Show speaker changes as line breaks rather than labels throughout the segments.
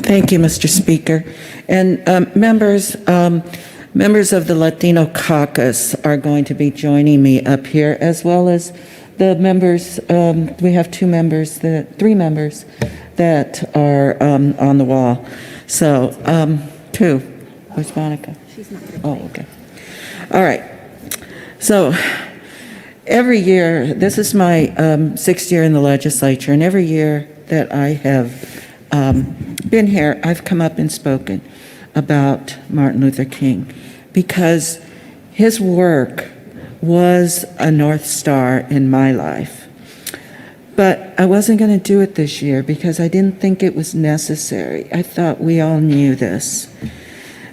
Thank you, Mr. Speaker. And members of the Latino Caucus are going to be joining me up here, as well as the members. We have three members that are on the wall. So, two. Where's Monica? She's not here. Oh, okay. All right. So, every year, this is my sixth year in the legislature, and every year that I have been here, I've come up and spoken about Martin Luther King, because his work was a North Star in my life. But I wasn't going to do it this year because I didn't think it was necessary. I thought we all knew this.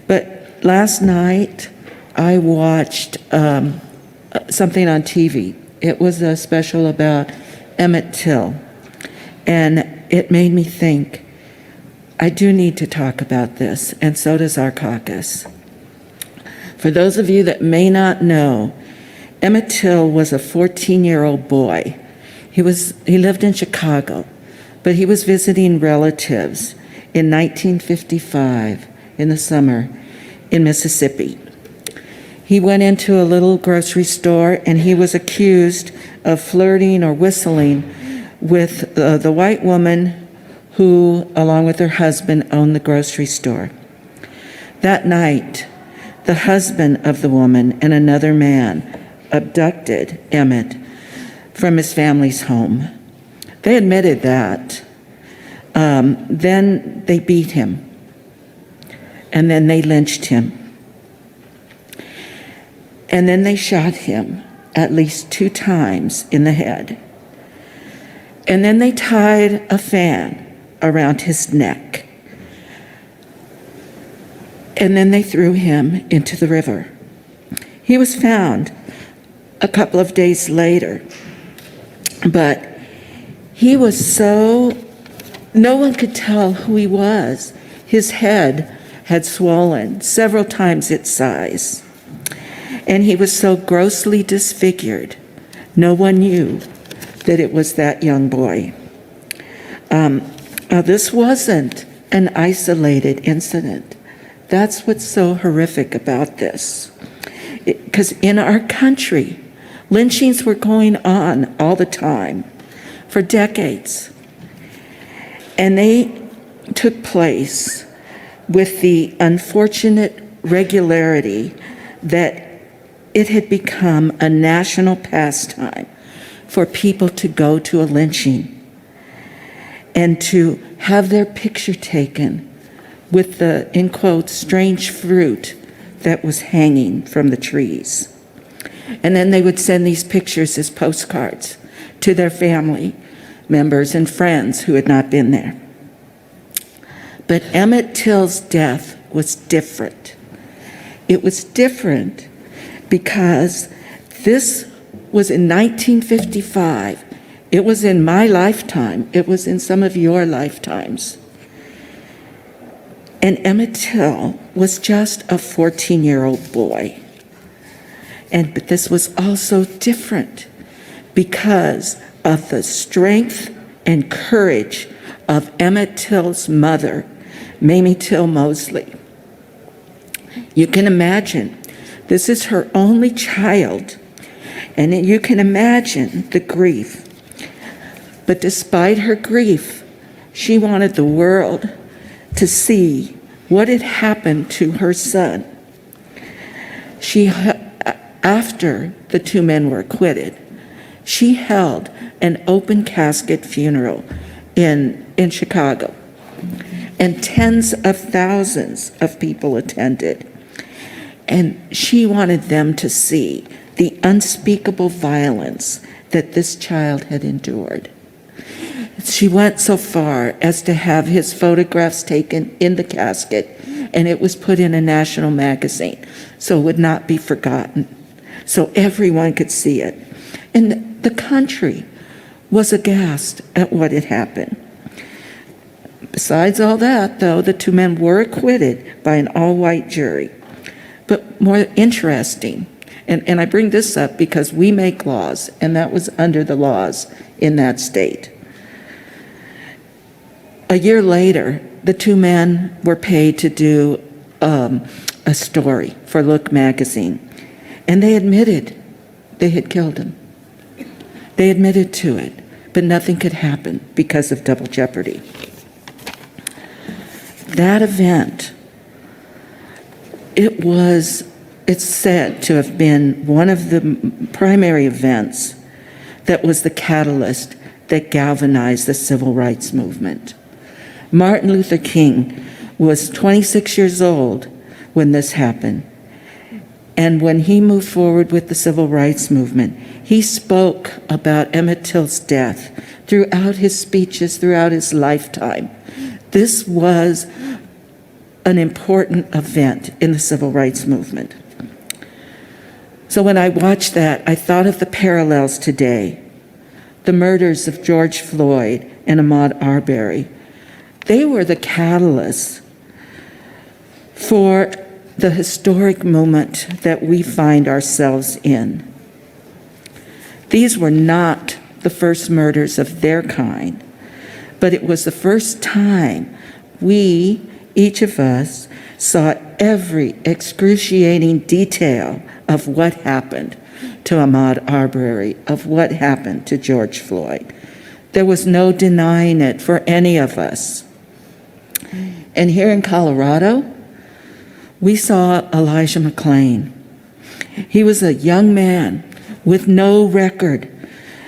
But last night, I watched something on TV. It was a special about Emmett Till. And it made me think, I do need to talk about this, and so does our caucus. For those of you that may not know, Emmett Till was a 14-year-old boy. He lived in Chicago, but he was visiting relatives in 1955 in the summer in Mississippi. He went into a little grocery store and he was accused of flirting or whistling with the white woman who, along with her husband, owned the grocery store. That night, the husband of the woman and another man abducted Emmett from his family's home. They admitted that. Then they beat him, and then they lynched him. And then they shot him at least 2 times in the head. And then they tied a fan around his neck. And then they threw him into the river. He was found a couple of days later, but he was no one could tell who he was. His head had swollen several times its size, and he was so grossly disfigured, no one knew that it was that young boy. Now, this wasn't an isolated incident. That's what's so horrific about this. Because in our country, lynchings were going on all the time for decades. And they took place with the unfortunate regularity that it had become a national pastime for people to go to a lynching and to have their picture taken with the, in quotes, strange fruit that was hanging from the trees. And then they would send these pictures as postcards to their family members and friends who had not been there. But Emmett Till's death was different. It was different because this was in 1955. It was in my lifetime. It was in some of your lifetimes. And Emmett Till was just a 14-year-old boy. But this was also different because of the strength and courage of Emmett Till's mother, Mamie Till Mosley. You can imagine, this is her only child, and you can imagine the grief. But despite her grief, she wanted the world to see what had happened to her son. After the 2 men were acquitted, she held an open casket funeral in Chicago, and tens of thousands of people attended. And she wanted them to see the unspeakable violence that this child had endured. She went so far as to have his photographs taken in the casket, and it was put in a national magazine so it would not be forgotten, so everyone could see it. And the country was aghast at what had happened. Besides all that, though, the 2 men were acquitted by an all-white jury. But more interesting, and I bring this up because we make laws, and that was under the laws in that state. A year later, the two men were paid to do a story for Look magazine, and they admitted they had killed him. They admitted to it, but nothing could happen because of double jeopardy. That event, it's said to have been one of the primary events that was the catalyst that galvanized the civil rights movement. Martin Luther King was 26 years old when this happened. And when he moved forward with the civil rights movement, he spoke about Emmett Till's death throughout his speeches, throughout his lifetime. This was an important event in the civil rights movement. So when I watched that, I thought of the parallels today. The murders of George Floyd and Ahmaud Arbery. They were the catalysts for the historic moment that we find ourselves in. These were not the first murders of their kind, but it was the first time we, each of us, saw every excruciating detail of what happened to Ahmaud Arbery, of what happened to George Floyd. There was no denying it for any of us. And here in Colorado, we saw Elijah McClain. He was a young man with no record.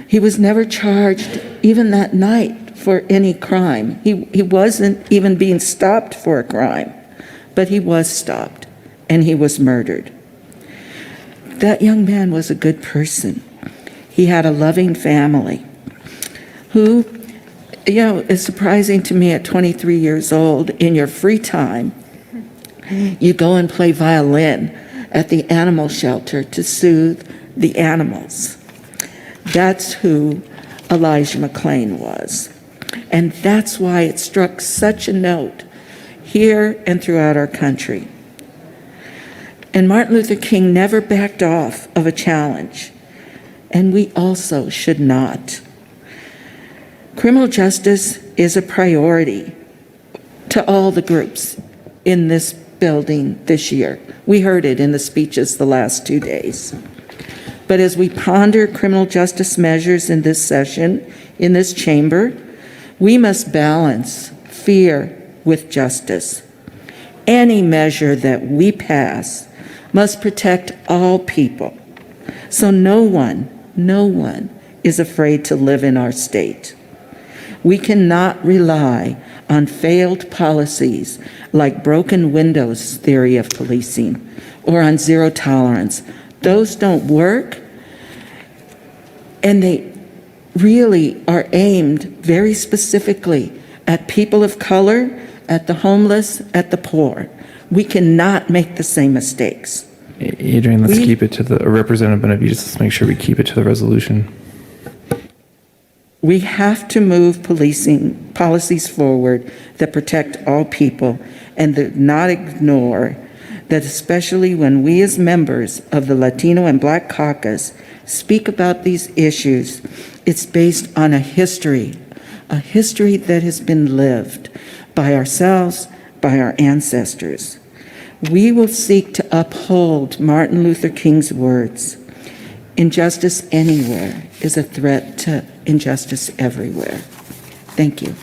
He was never charged, even that night, for any crime. He wasn't even being stopped for a crime, but he was stopped, and he was murdered. That young man was a good person. He had a loving family who, is surprising to me at 23 years old, in your free time, you go and play violin at the animal shelter to soothe the animals. That's who Elijah McClain was. And that's why it struck such a note here and throughout our country. And Martin Luther King never backed off of a challenge, and we also should not. Criminal justice is a priority to all the groups in this building this year. We heard it in the speeches the last 2 days. But as we ponder criminal justice measures in this session, in this chamber, we must balance fear with justice. Any measure that we pass must protect all people, so no one is afraid to live in our state. We cannot rely on failed policies like broken windows theory of policing or on zero tolerance. Those don't work, and they really are aimed very specifically at people of color, at the homeless, at the poor. We cannot make the same mistakes.
Adrienne, let's keep it to the Representative Benavidez. Let's make sure we keep it to the resolution.
We have to move policing policies forward that protect all people and not ignore that, especially when we as members of the Latino and Black Caucus speak about these issues, it's based on a history that has been lived by ourselves, by our ancestors. We will seek to uphold Martin Luther King's words. Injustice anywhere is a threat to injustice everywhere. Thank you.